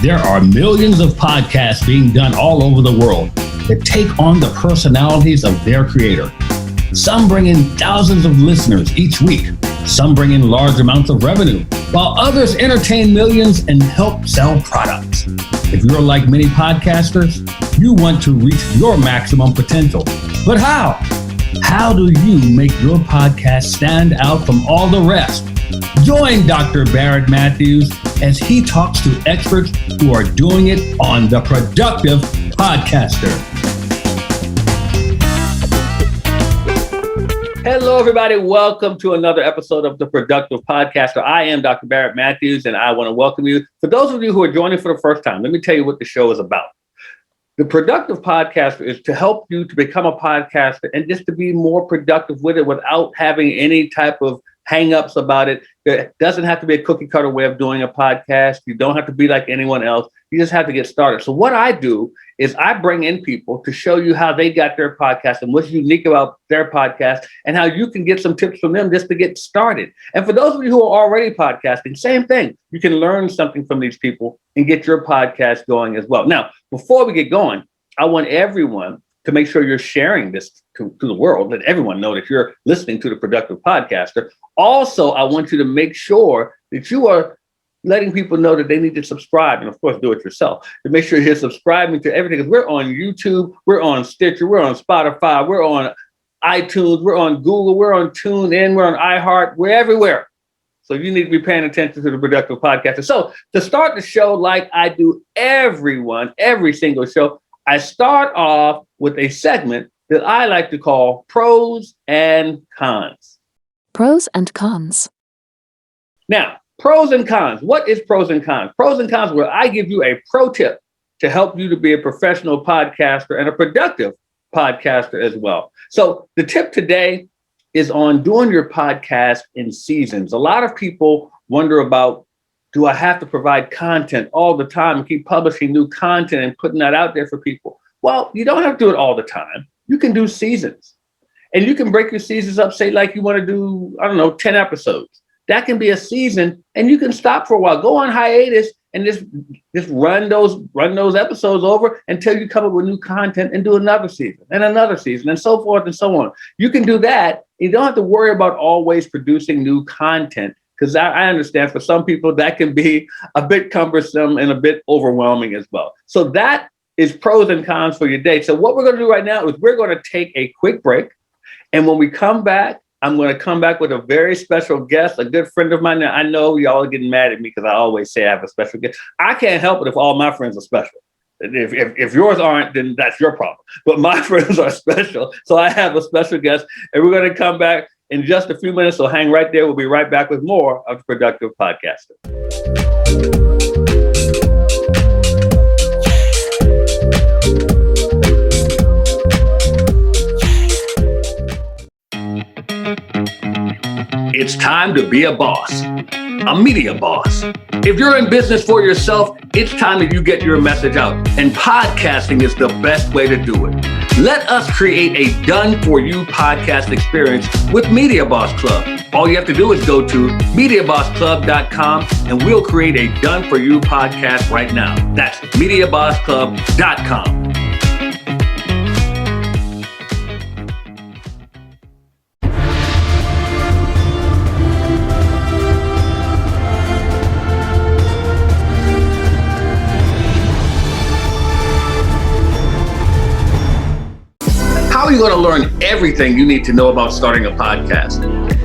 There are millions of podcasts being done all over the world that take on the personalities of their creator. Some bring in thousands of listeners each week. Some bring in large amounts of revenue, while others entertain millions and help sell products. If you're like many podcasters, you want to reach your maximum potential. But how? How do you make your podcast stand out from all the rest? Join Dr. Barrett Matthews as he talks to experts who are doing it on The Productive Podcaster. Hello, everybody. Welcome to another episode of The Productive Podcaster. I am Dr. Barrett Matthews, and I want to welcome you. For those of you who are joining for the first time, let me tell you what the show is about. The Productive Podcaster is to help you to become a podcaster and just to be more productive with it without having any type of hang-ups about it. It doesn't have to be a cookie cutter way of doing a podcast. You don't have to be like anyone else. You just have to get started. So what I do is I bring in people to show you how they got their podcast and what's unique about their podcast and how you can get some tips from them just to get started. And for those of you who are already podcasting, same thing. You can learn something from these people and get your podcast going as well. Now, before we get going, I want everyone to make sure you're sharing this to the world, let everyone know that you're listening to The Productive Podcaster. Also, I want you to make sure that you are letting people know that they need to subscribe, and of course, do it yourself. To make sure you're subscribing to everything, because we're on YouTube, we're on Stitcher, we're on Spotify, we're on iTunes, we're on Google, we're on TuneIn, we're on iHeart, we're everywhere. So you need to be paying attention to The Productive Podcaster. So to start the show, like I do every single show, I start off with a segment that I like to call Pros and Cons. Pros and Cons. Now, pros and cons. What is pros and cons? Pros and cons, where I give you a pro tip to help you to be a professional podcaster and a productive podcaster as well. So the tip today is on doing your podcast in seasons. A lot of people wonder about, do I have to provide content all the time and keep publishing new content and putting that out there for people? Well, you don't have to do it all the time. You can do seasons. And you can break your seasons up, say like you want to do, 10 episodes. That can be a season, and you can stop for a while. Go on hiatus and just run those episodes over until you come up with new content and do another season and so forth and so on. You can do that. You don't have to worry about always producing new content, because I understand for some people that can be a bit cumbersome and a bit overwhelming as well. So that is pros and cons for your day. So what we're going to do right now is we're going to take a quick break. And when we come back, I'm going to come back with a very special guest, a good friend of mine. Now, I know y'all are getting mad at me because I always say I have a special guest. I can't help it if all my friends are special. If yours aren't, then that's your problem. But my friends are special. So I have a special guest, and we're going to come back in just a few minutes. So hang right there. We'll be right back with more of The Productive Podcaster. It's time to be a boss, a media boss. If you're in business for yourself, it's time that you get your message out. And podcasting is the best way to do it. Let us create a done-for-you podcast experience with Media Boss Club. All you have to do is go to MediaBossClub.com and we'll create a done-for-you podcast right now. That's MediaBossClub.com. How are you going to learn everything you need to know about starting a podcast?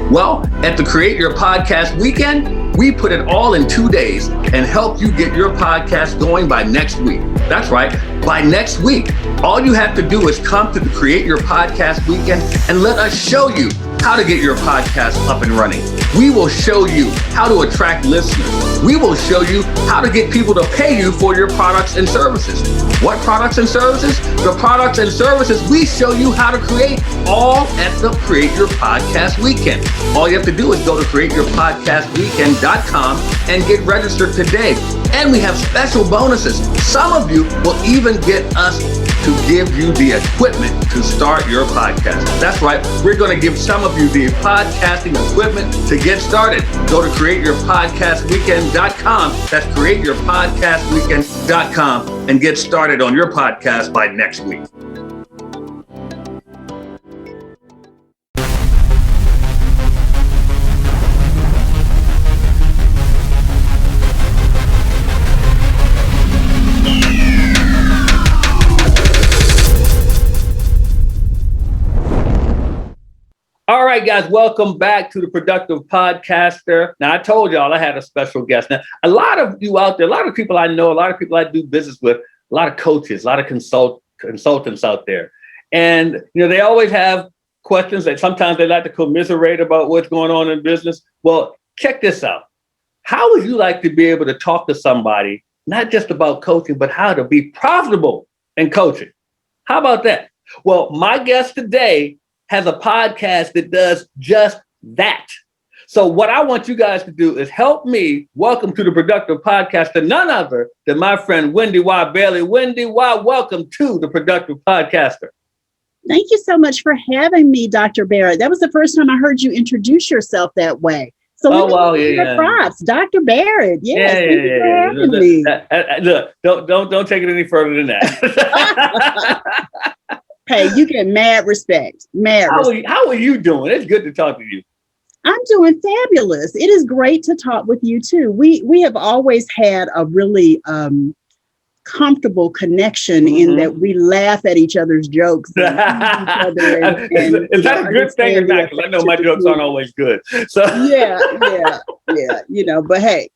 Well, at the Create Your Podcast Weekend, we put it all in 2 days and help you get your podcast going by next week. That's right, by next week. All you have to do is come to the Create Your Podcast Weekend and let us show you how to get your podcast up and running. We will show you how to attract listeners. We will show you how to get people to pay you for your products and services. What products and services? The products and services we show you how to create, all at the Create Your Podcast Weekend. All you have to do is go to createyourpodcastweekend.com and get registered today. And we have special bonuses. Some of you will even get us to give you the equipment to start your podcast. That's right. We're going to give some of you the podcasting equipment to get started. Go to createyourpodcastweekend.com. That's createyourpodcastweekend.com and get started on your podcast by next week. All right, guys, welcome back to the Productive Podcaster. Now, I told y'all I had a special guest. Now, a lot of you out there, a lot of people I know, a lot of people I do business with, a lot of coaches, a lot of consultants out there. And, they always have questions that sometimes they like to commiserate about what's going on in business. Well, check this out. How would you like to be able to talk to somebody, not just about coaching, but how to be profitable in coaching? How about that? Well, my guest today has a podcast that does just that. So what I want you guys to do is help me welcome to the Productive Podcaster, none other than my friend WendyY Bailey. WendyY, welcome to the Productive Podcaster. Thank you so much for having me, Dr. Barrett. That was the first time I heard you introduce yourself that way. So props, Dr. Barrett. Yes, thank you for having me. Look, don't take it any further than that. Hey, you get mad respect. How are you doing? It's good to talk to you. I'm doing fabulous. It is great to talk with you too. We have always had a really comfortable connection in that we laugh at each other's jokes. Is that a good thing or not? Because I know my jokes aren't always good. So yeah. But hey,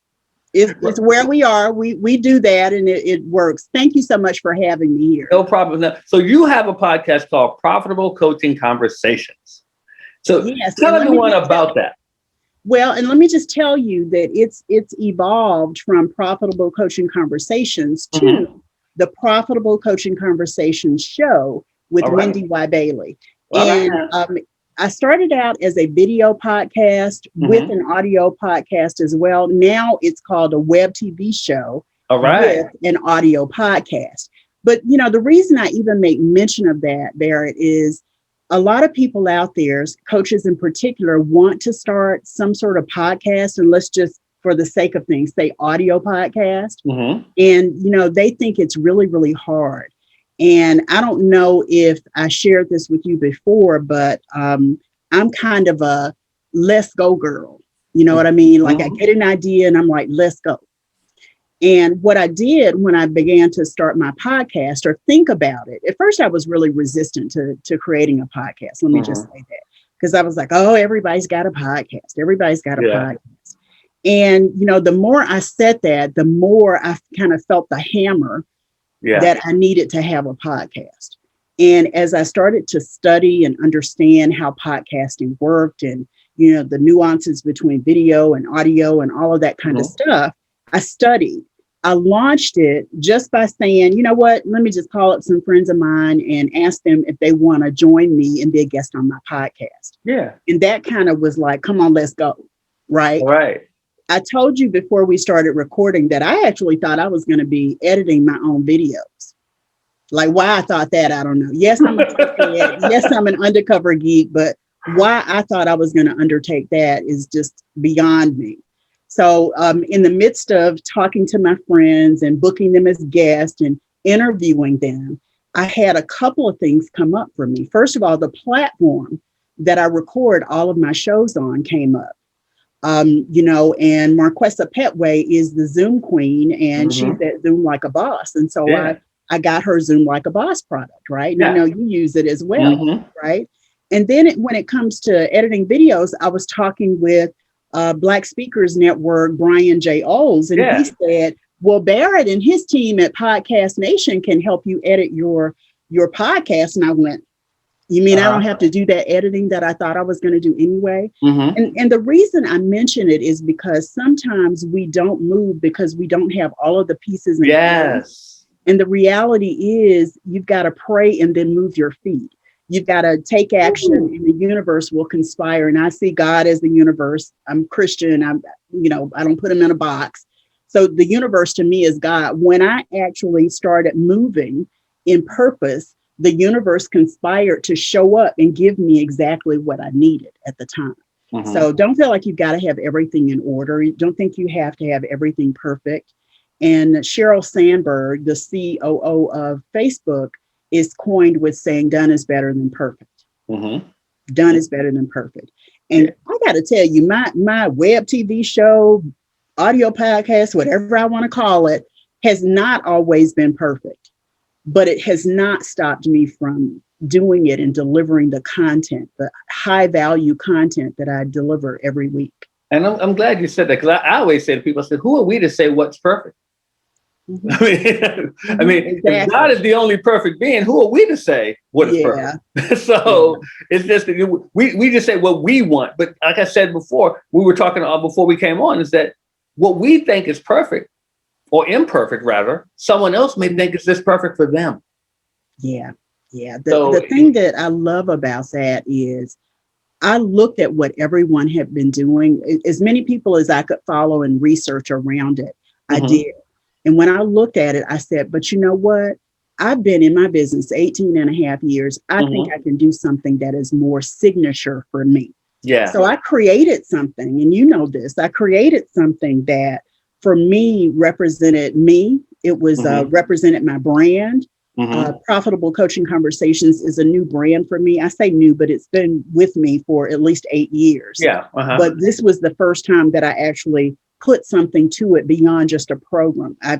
it's where we are. We do that and it works. Thank you so much for having me here. No problem. So you have a podcast called Profitable Coaching Conversations. So yes, tell everyone about that. Well, and let me just tell you that it's evolved from Profitable Coaching Conversations to the Profitable Coaching Conversations show with WendyY Bailey. And I started out as a video podcast with an audio podcast as well. Now it's called a web TV show with an audio podcast. But, the reason I even make mention of that, Barrett, is a lot of people out there, coaches in particular, want to start some sort of podcast. And let's just, for the sake of things, say audio podcast. And, they think it's really, really hard. And I don't know if I shared this with you before, but I'm kind of a let's go girl. You know what I mean? Like I get an idea and I'm like, let's go. And what I did when I began to start my podcast or think about it, at first I was really resistant to creating a podcast. Let me just say that. Because I was like, oh, everybody's got a podcast. Everybody's got a podcast. And, the more I said that, the more I kind of felt the hammer that I needed to have a podcast. And as I started to study and understand how podcasting worked and, the nuances between video and audio and all of that kind of stuff, I studied. I launched it just by saying, you know what, let me just call up some friends of mine and ask them if they want to join me and be a guest on my podcast. Yeah. And that kind of was like, come on, let's go. Right. Right. I told you before we started recording that I actually thought I was going to be editing my own videos. Like why I thought that, I don't know. Yes, I'm an undercover geek, but why I thought I was going to undertake that is just beyond me. So in the midst of talking to my friends and booking them as guests and interviewing them, I had a couple of things come up for me. First of all, the platform that I record all of my shows on came up. And Marquessa Petway is the Zoom queen and she's at Zoom Like a Boss. And so I got her Zoom Like a Boss product, right? And I know you use it as well, right? And then when it comes to editing videos, I was talking with Black Speakers Network, Brian J. Oles, and he said, well, Barrett and his team at Podcast Nation can help you edit your podcast. And I went, you mean I don't have to do that editing that I thought I was going to do anyway? And the reason I mention it is because sometimes we don't move because we don't have all of the pieces in place. And the reality is you've got to pray and then move your feet. You've got to take action and the universe will conspire. And I see God as the universe. I'm Christian. I don't put him in a box. So the universe to me is God. When I actually started moving in purpose, the universe conspired to show up and give me exactly what I needed at the time. So don't feel like you've got to have everything in order. Don't think you have to have everything perfect. And Sheryl Sandberg, the COO of Facebook, is coined with saying done is better than perfect. Done is better than perfect. And I got to tell you, my web TV show, audio podcast, whatever I want to call it, has not always been perfect, but it has not stopped me from doing it and delivering the content, the high value content that I deliver every week. And I'm glad you said that, because I always say to people, I said, who are we to say what's perfect? I mean, exactly. If God is the only perfect being, who are we to say what is perfect? So it's just, we just say what we want. But like I said before, we were talking before we came on, is that what we think is perfect, or imperfect rather, someone else may think is just perfect for them. Yeah. The thing that I love about that is I looked at what everyone had been doing, as many people as I could follow and research around it. I did. And when I looked at it, I said, but you know what? I've been in my business 18 and a half years. I think I can do something that is more signature for me. Yeah. So I created something, and you know this, I created something that for me represented me. It was represented my brand. Profitable Coaching Conversations is a new brand for me. I say new, but it's been with me for at least 8 years. Yeah. But this was the first time that I actually put something to it beyond just a program. I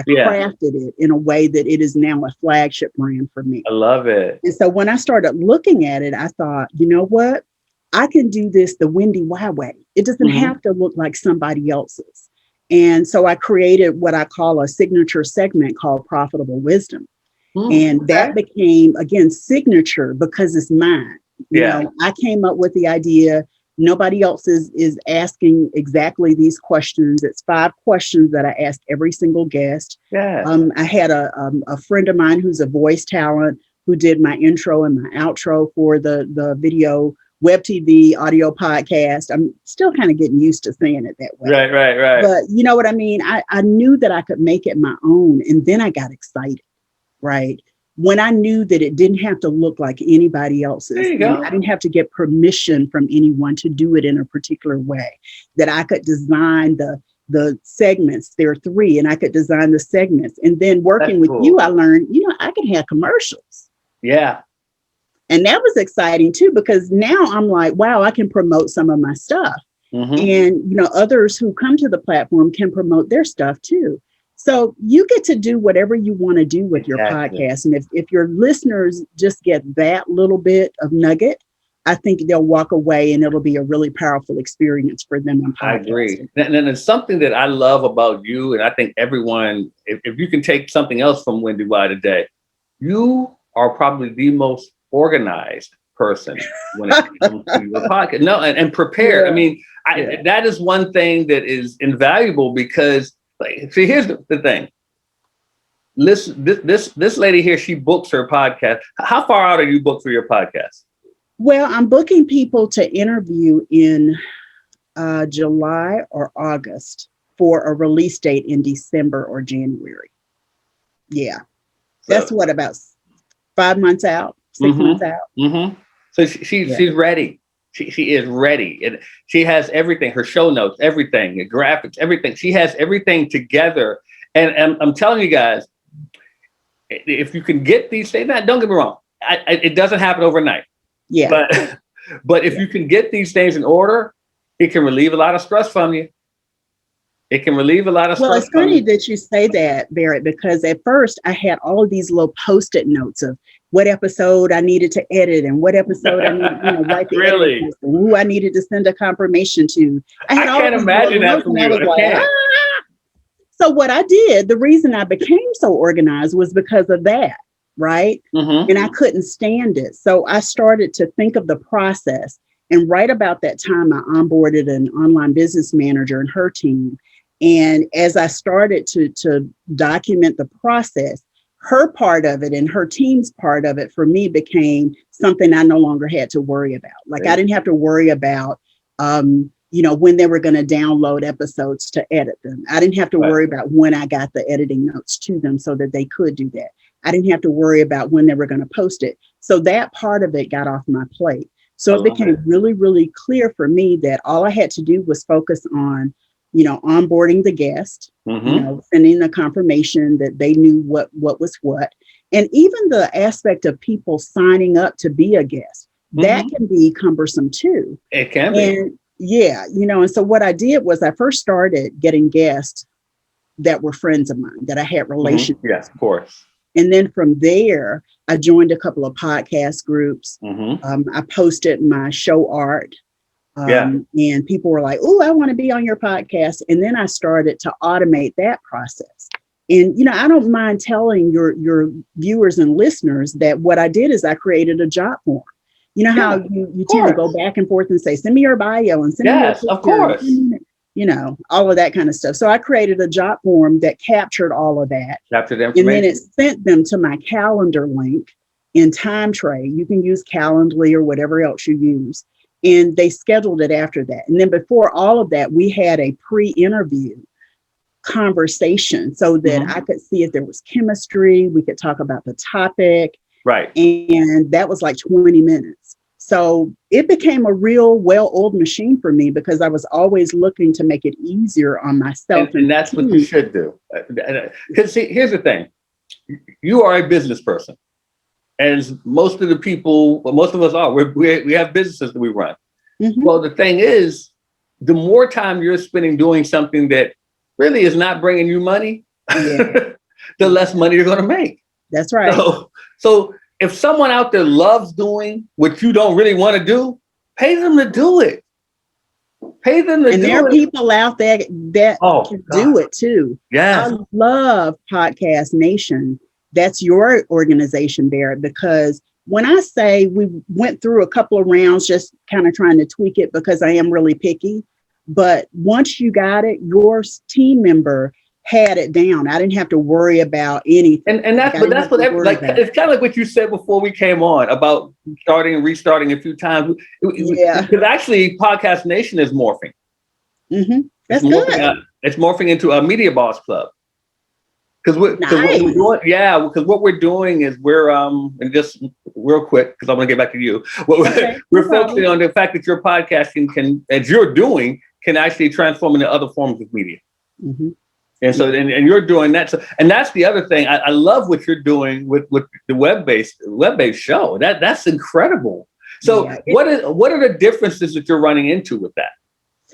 crafted it in a way that it is now a flagship brand for me. I love it. And so when I started looking at it, I thought, you know what? I can do this the WendyY way. It doesn't have to look like somebody else's. And so I created what I call a signature segment called Profitable Wisdom. And that became, again, signature because it's mine. You know, I came up with the idea. Nobody else is asking exactly these questions. It's 5 questions that I ask every single guest. I had a friend of mine who's a voice talent who did my intro and my outro for the video web TV audio podcast. I'm still kind of getting used to saying it that way. Right. But you know what I mean? I knew that I could make it my own. And then I got excited, right? When I knew that it didn't have to look like anybody else's. I didn't have to get permission from anyone to do it in a particular way, that I could design the segments. There are 3, and I could design the segments. And then working with you, I learned, I can have commercials. Yeah. And that was exciting too, because now I'm like, wow, I can promote some of my stuff. And, others who come to the platform can promote their stuff too. So you get to do whatever you want to do with your podcast. And if your listeners just get that little bit of nugget, I think they'll walk away and it'll be a really powerful experience for them in podcasting. I agree. And it's something that I love about you. And I think everyone, if you can take something else from WendyY today, you are probably the most organized person when it comes to your podcast. No, and prepared. I mean, that is one thing that is invaluable, because see, here's the thing. Listen, this lady here, she books her podcast. How far out are you booked for your podcast? Well, I'm booking people to interview in July or August for a release date in December or January. Yeah. That's what, about 5 months out, 6 months out. So she's ready. She is ready. And she has everything, her show notes, everything, the graphics, everything. She has everything together. And I'm telling you guys, if you can get these things, don't get me wrong, it doesn't happen overnight. Yeah. But if you can get these things in order, it can relieve a lot of stress from you. It can relieve a lot of stress. Well, it's funny that you say that, Barrett, because at first I had all of these little Post-it notes of what episode I needed to edit and what episode I needed to write the edit, who I needed to send a confirmation to. I can't imagine that from you. So what I did, the reason I became so organized was because of that, right? And I couldn't stand it. So I started to think of the process. And right about that time, I onboarded an online business manager and her team. And as I started to document the process, her part of it and her team's part of it for me became something I no longer had to worry about. Like I didn't have to worry about when they were going to download episodes to edit them. I didn't have to worry about when I got the editing notes to them so that they could do that. I didn't have to worry about when they were going to post it. So that part of it got off my plate. So it became really, really clear for me that all I had to do was focus on, onboarding the guest, sending the confirmation that they knew what was what. And even the aspect of people signing up to be a guest, that can be cumbersome too. It can be. And and so what I did was I first started getting guests that were friends of mine, that I had relations with. Yes, of course. And then from there, I joined a couple of podcast groups. I posted my show art. And people were like, "Oh, I want to be on your podcast." And then I started to automate that process. And, I don't mind telling your viewers and listeners that what I did is I created a job form. You know how you tend to go back and forth and say, "Send me your bio," and send me your picture, of course. All of that kind of stuff. So I created a job form that captured all of that. Captured information. And then it sent them to my calendar link in Time Tray. You can use Calendly or whatever else you use. And they scheduled it after that. And then before all of that, we had a pre-interview conversation so that I could see if there was chemistry. We could talk about the topic. Right. And that was like 20 minutes. So it became a real well-oiled machine for me because I was always looking to make it easier on myself. And that's what you should do. Because see, here's the thing. You are a business person. As most of the people, well, most of us are, we have businesses that we run. Well, the thing is, the more time you're spending doing something that really is not bringing you money, the less money you're going to make. That's right. So if someone out there loves doing what you don't really want to do, pay them to do it. Pay them to do it. And there are people out there that can do it too. Yeah. I love Podcast Nation. That's your organization, Barrett, because when I say we went through a couple of rounds, just kind of trying to tweak it because I am really picky. But once you got it, your team member had it down. I didn't have to worry about anything. And that's what it's kind of like what you said before we came on about starting and restarting a few times. Because actually Podcast Nation is morphing. That's good. It's morphing into a Media Boss Club. Because what we're doing is we're and just real quick, because I'm going to get back to you. We're focusing on the fact that your podcasting can, as you're doing, can actually transform into other forms of media. And so, and you're doing that. So, and that's the other thing. I love what you're doing with the web-based show. That's incredible. So, what are the differences that you're running into with that,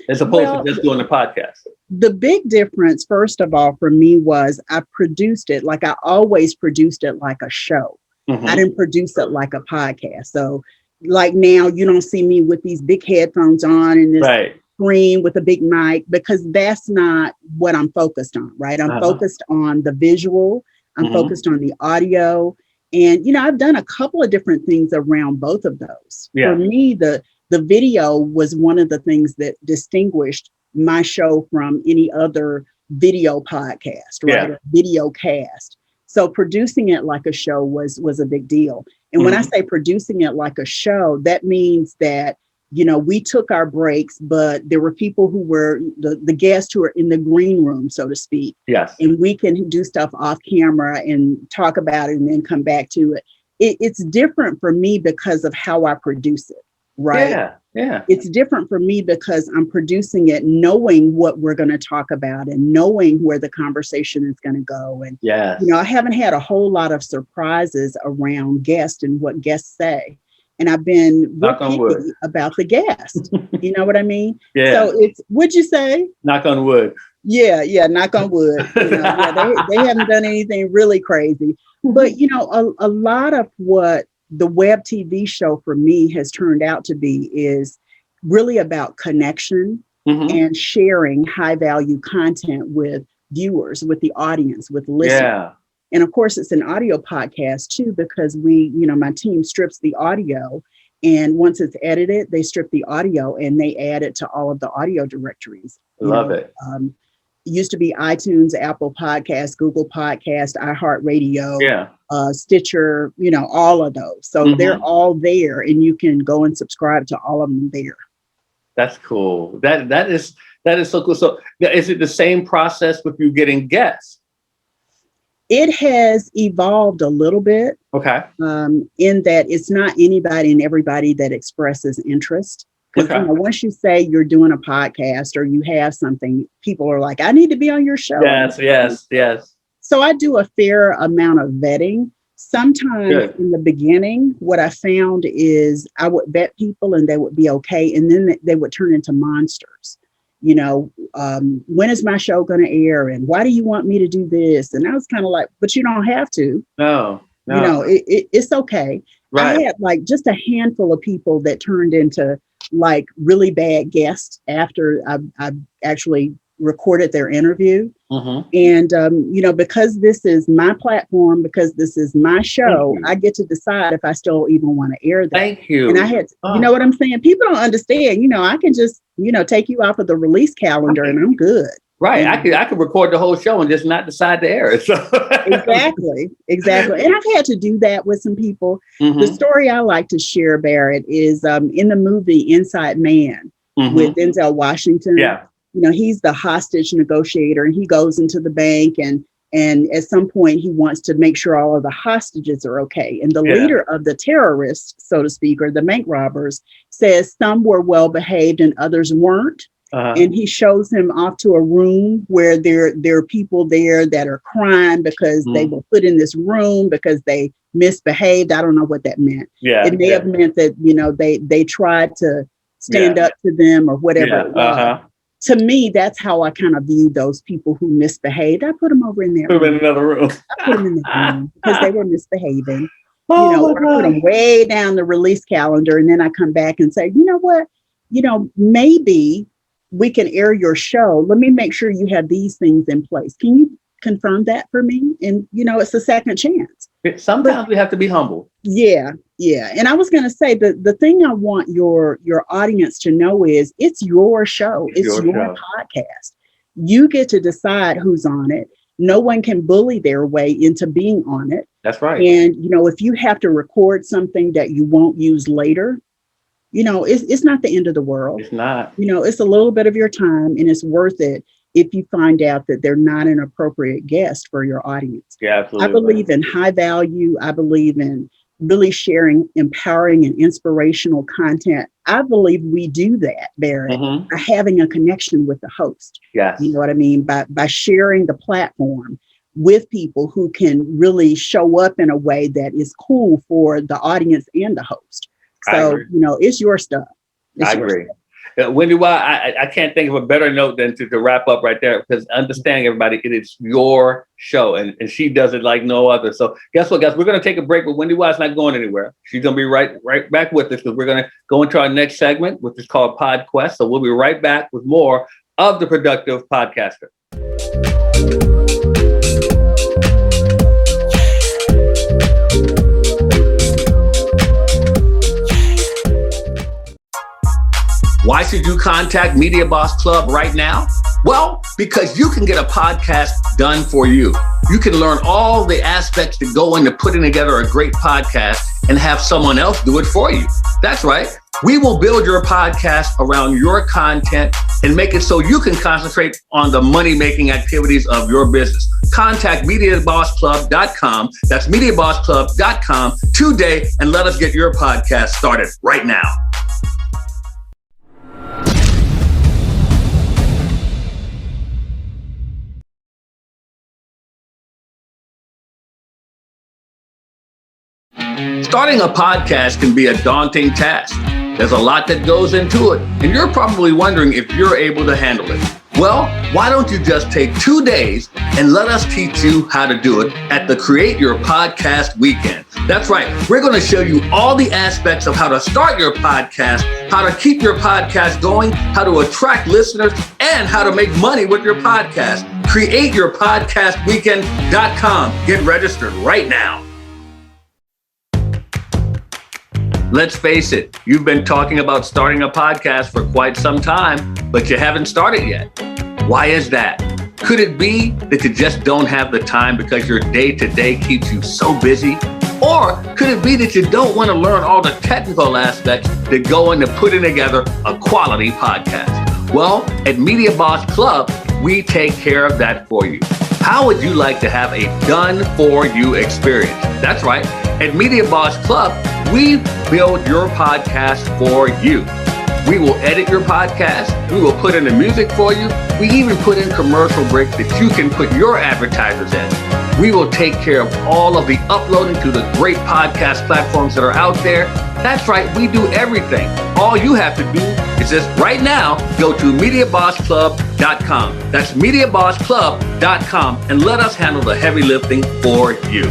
as opposed to just doing the podcast? The big difference, first of all, for me was I produced it like I always produced it like a show. I didn't produce it like a podcast. So, like now, you don't see me with these big headphones on and this screen with a big mic, because that's not what I'm focused on, right? I'm focused on the visual. I'm focused on the audio. And, I've done a couple of different things around both of those. For me, the video was one of the things that distinguished my show from any other video podcast, right? Or video cast. So producing it like a show was a big deal. And when I say producing it like a show, that means that, we took our breaks, but there were people who were the guests who are in the green room, so to speak. Yes. And we can do stuff off camera and talk about it and then come back to it. It's different for me because of how I produce it, right? Yeah. It's different for me because I'm producing it knowing what we're going to talk about and knowing where the conversation is going to go. And, I haven't had a whole lot of surprises around guests and what guests say. And I've been picky about the guest. You know what I mean? Yeah. So what'd you say? Knock on wood. Yeah. Knock on wood. They haven't done anything really crazy. But, a lot of what the web TV show for me has turned out to be is really about connection and sharing high value content with viewers, with the audience, with listeners. Yeah. And of course, it's an audio podcast too, because my team strips the audio, and once it's edited, they strip the audio and they add it to all of the audio directories. Love it. It used to be iTunes, Apple Podcasts, Google Podcasts, iHeartRadio, Stitcher, all of those. So they're all there, and you can go and subscribe to all of them there. That's cool. That is so cool. So is it the same process with you getting guests? It has evolved a little bit. Okay. In that it's not anybody and everybody that expresses interest. Because once you say you're doing a podcast or you have something, people are like, I need to be on your show. Yes. So I do a fair amount of vetting. Sometimes in the beginning, what I found is I would vet people and they would be okay. And then they would turn into monsters. When is my show going to air? And why do you want me to do this? And I was kind of like, but you don't have to. No. It's okay. Right. I had like just a handful of people that turned into like really bad guests after I actually recorded their interview. Mm-hmm. And, because this is my platform, because this is my show, I get to decide if I still even want to air that. Thank you. And I had, you know what I'm saying? People don't understand, I can just, take you off of the release calendar and I'm good. Right. I could record the whole show and just not decide to air it. So. Exactly. And I've had to do that with some people. Mm-hmm. The story I like to share, Barrett, is in the movie Inside Man with Denzel Washington. Yeah. He's the hostage negotiator and he goes into the bank and at some point he wants to make sure all of the hostages are okay. And the leader of the terrorists, so to speak, or the bank robbers says some were well behaved and others weren't. And he shows him off to a room where there are people there that are crying because they were put in this room because they misbehaved. I don't know what that meant. Yeah, it may have meant that, they tried to stand up to them or whatever it was. To me, that's how I kind of view those people who misbehaved. I put them over in there. Put them in another room. I put them in that room because they were misbehaving. Or I put them way down the release calendar and then I come back and say, you know what? Maybe we can air your show. Let me make sure you have these things in place. Can you confirm that for me? And, it's a second chance. Sometimes we have to be humble. Yeah. And I was going to say the thing I want your audience to know is it's your show. It's your podcast. You get to decide who's on it. No one can bully their way into being on it. That's right. And, if you have to record something that you won't use later, it's not the end of the world. It's not. It's a little bit of your time and it's worth it if you find out that they're not an appropriate guest for your audience. Yeah, absolutely. I believe in high value. I believe in really sharing empowering and inspirational content. I believe we do that, Barrett, by having a connection with the host. Yes. You know what I mean? By sharing the platform with people who can really show up in a way that is cool for the audience and the host. So, it's your stuff. I agree. WendyY, I can't think of a better note than to wrap up right there, because understanding everybody, it is your show and she does it like no other. So guess what, guys? We're going to take a break, but WendyY is not going anywhere. She's going to be right back with us because we're going to go into our next segment, which is called Pod Quest. So we'll be right back with more of The Productive Podcaster. Why should you contact Media Boss Club right now? Well, because you can get a podcast done for you. You can learn all the aspects that go into putting together a great podcast and have someone else do it for you. That's right. We will build your podcast around your content and make it so you can concentrate on the money-making activities of your business. Contact MediaBossClub.com. That's MediaBossClub.com today and let us get your podcast started right now. Starting a podcast can be a daunting task. There's a lot that goes into it, and you're probably wondering if you're able to handle it. Well, why don't you just take 2 days and let us teach you how to do it at the Create Your Podcast Weekend. That's right. We're going to show you all the aspects of how to start your podcast, how to keep your podcast going, how to attract listeners, and how to make money with your podcast. CreateYourPodcastWeekend.com. Get registered right now. Let's face it, you've been talking about starting a podcast for quite some time, but you haven't started yet. Why is that? Could it be that you just don't have the time because your day-to-day keeps you so busy? Or could it be that you don't want to learn all the technical aspects that go into putting together a quality podcast? Well, at Media Boss Club, we take care of that for you. How would you like to have a done-for-you experience? That's right. At Media Boss Club, we build your podcast for you. We will edit your podcast. We will put in the music for you. We even put in commercial breaks that you can put your advertisers in. We will take care of all of the uploading to the great podcast platforms that are out there. That's right, we do everything. All you have to do is just right now go to MediaBossClub.com. That's MediaBossClub.com and let us handle the heavy lifting for you.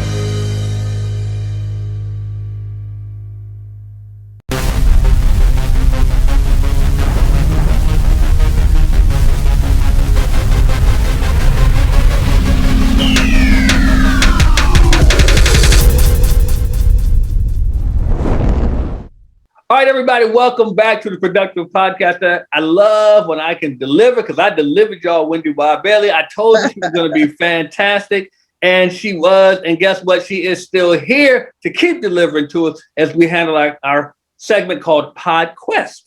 All right, everybody, welcome back to the Productive Podcast. I love when I can deliver because I delivered y'all WendyY Bailey. I told you she was going to be fantastic, and she was. And guess what? She is still here to keep delivering to us as we handle our segment called PodQuest.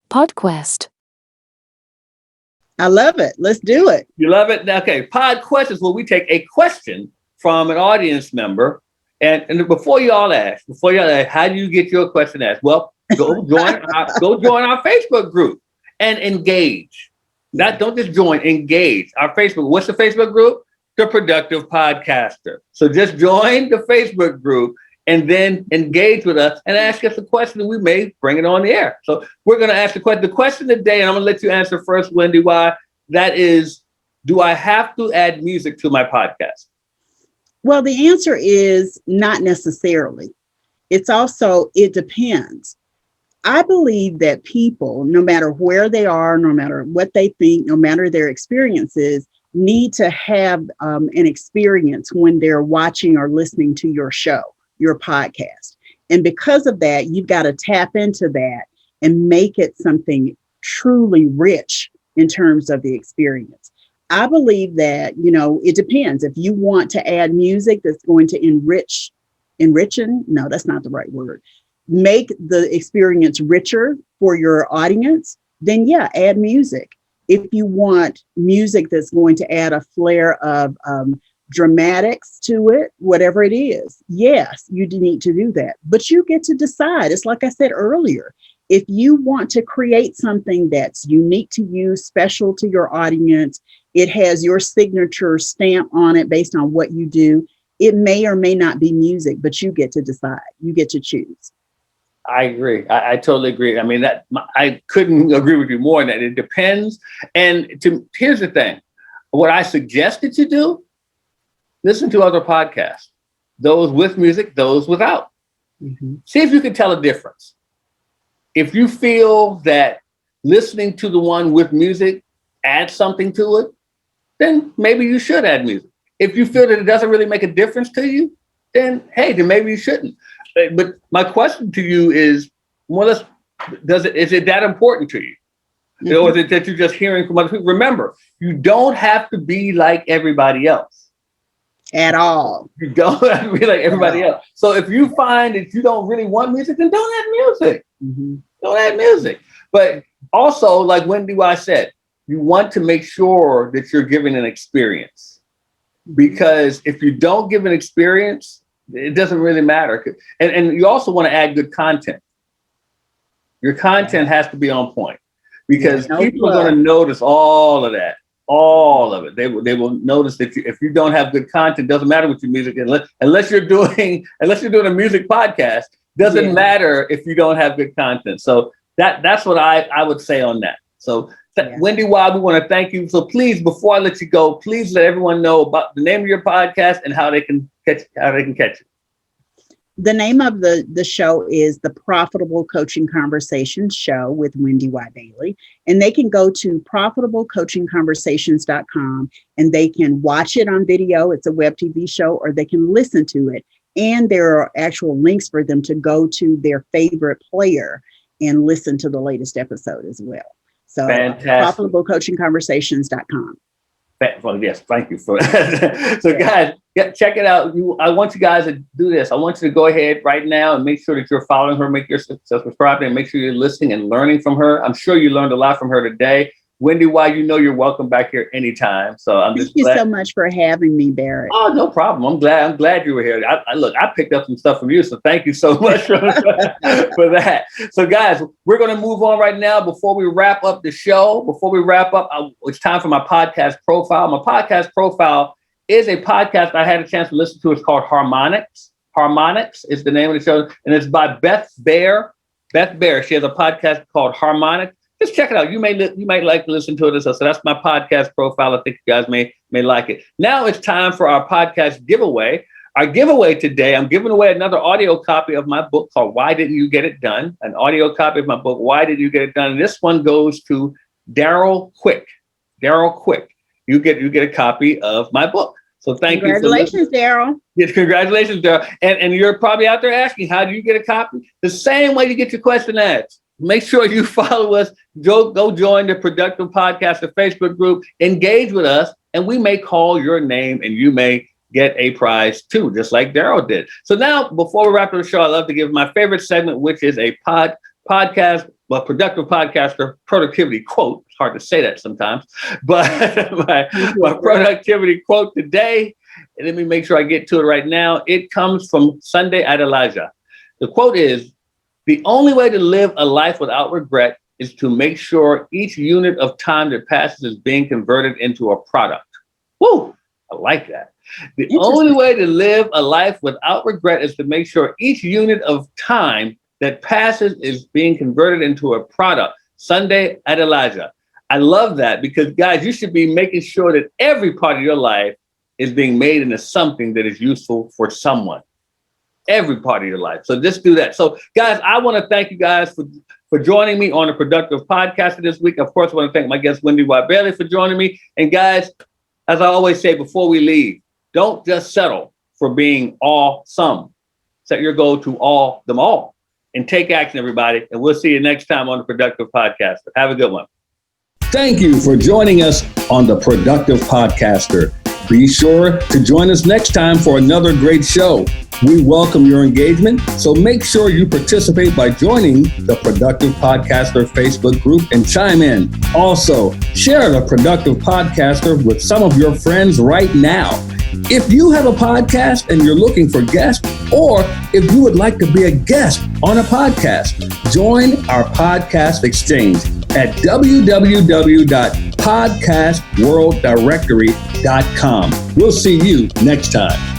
PodQuest. I love it. Let's do it. You love it? Okay, PodQuest is where we take a question from an audience member. And before y'all ask, how do you get your question asked? Well, go join our Facebook group and engage. Don't just join, engage. Our Facebook, what's the Facebook group? The Productive Podcaster. So just join the Facebook group and then engage with us and ask us a question, and we may bring it on the air. So we're going to ask the question. The question today, and I'm going to let you answer first, WendyY, that is, do I have to add music to my podcast? Well, the answer is not necessarily. It's also, it depends. I believe that people, no matter where they are, no matter what they think, no matter their experiences, need to have an experience when they're watching or listening to your show, your podcast. And because of that, you've got to tap into that and make it something truly rich in terms of the experience. I believe that, it depends. If you want to add music that's going to no, that's not the right word. Make the experience richer for your audience, then yeah, add music. If you want music that's going to add a flair of dramatics to it, whatever it is, yes, you need to do that. But you get to decide. It's like I said earlier, if you want to create something that's unique to you, special to your audience, it has your signature stamp on it based on what you do, it may or may not be music, but you get to decide. You get to choose. I agree. I totally agree. I mean, I couldn't agree with you more than that. It depends. And here's the thing. What I suggest that you do, listen to other podcasts, those with music, those without. Mm-hmm. See if you can tell a difference. If you feel that listening to the one with music adds something to it, then maybe you should add music. If you feel that it doesn't really make a difference to you, then maybe you shouldn't. But my question to you is, more or less, is it that important to you? Mm-hmm. Or is it that you're just hearing from other people? Remember, you don't have to be like everybody else. At all. You don't have to be like everybody else. So if you find that you don't really want music, then don't add music. Mm-hmm. Don't add music. But also, like WendyY said, you want to make sure that you're giving an experience. Because if you don't give an experience, it doesn't really matter. And you also want to add good content. Your content has to be on point because people are going to notice all of that, all of it. They will notice that if you don't have good content, doesn't matter what your music is, unless you're doing a music podcast, doesn't matter if you don't have good content. So that's what I would say on that. So WendyY, we want to thank you. So please, before I let you go, please let everyone know about the name of your podcast and how they can catch it. The name of the show is the Profitable Coaching Conversations Show with WendyY Bailey. And they can go to profitablecoachingconversations.com and they can watch it on video. It's a web TV show, or they can listen to it. And there are actual links for them to go to their favorite player and listen to the latest episode as well. So profitablecoachingconversations.com. Well, yes, thank you for that. So guys, check it out. I want you guys to do this. I want you to go ahead right now and make sure that you're following her, make your subscribe, and make sure you're listening and learning from her. I'm sure you learned a lot from her today. WendyY, you know you're welcome back here anytime. So I'm just glad. Thank you so much for having me, Barrett. Oh, no problem. I'm glad you were here. I picked up some stuff from you, so thank you so much for that. So guys, we're going to move on right now. Before we wrap up the show, it's time for my podcast profile. My podcast profile is a podcast I had a chance to listen to. It's called Harmonics. Harmonics is the name of the show, and it's by Beth Baer. Beth Baer. She has a podcast called Harmonics. Just check it out. You might like to listen to it. So that's my podcast profile. I think you guys may like it. Now it's time for our podcast giveaway. Our giveaway today, I'm giving away another audio copy of my book called Why Didn't You Get It Done? An audio copy of my book, Why Did You Get It Done? And this one goes to Daryl Quick. Daryl Quick. You get a copy of my book. So thank you. Congratulations, Daryl. Yes, congratulations, Daryl. And you're probably out there asking, how do you get a copy? The same way you get your question asked. Make sure you follow us. Go join the Productive Podcaster Facebook group. Engage with us, and we may call your name, and you may get a prize too, just like Daryl did. So now, before we wrap up the show, I love to give my favorite segment, which is a Productive Podcaster productivity quote. It's hard to say that sometimes, but my productivity quote today. And let me make sure I get to it right now. It comes from Sunday at Elijah. The quote is, "The only way to live a life without regret is to make sure each unit of time that passes is being converted into a product." Woo! I like that. The only way to live a life without regret is to make sure each unit of time that passes is being converted into a product. Sunday at Elijah. I love that because, guys, you should be making sure that every part of your life is being made into something that is useful for someone. Every part of your life. So just do that. So guys, I want to thank you guys for joining me on the Productive Podcast this week. Of course, I want to thank my guest, WendyY Bailey, for joining me. And guys, as I always say before we leave, don't just settle for being awesome. Set your goal to all them all and take action, everybody. And we'll see you next time on the Productive Podcast. Have a good one. Thank you for joining us on the Productive Podcaster. Be sure to join us next time for another great show. We welcome your engagement, so make sure you participate by joining the Productive Podcaster Facebook group and chime in. Also, share the Productive Podcaster with some of your friends right now. If you have a podcast and you're looking for guests, or if you would like to be a guest on a podcast, join our podcast exchange at www.podcastworlddirectory.com. We'll see you next time.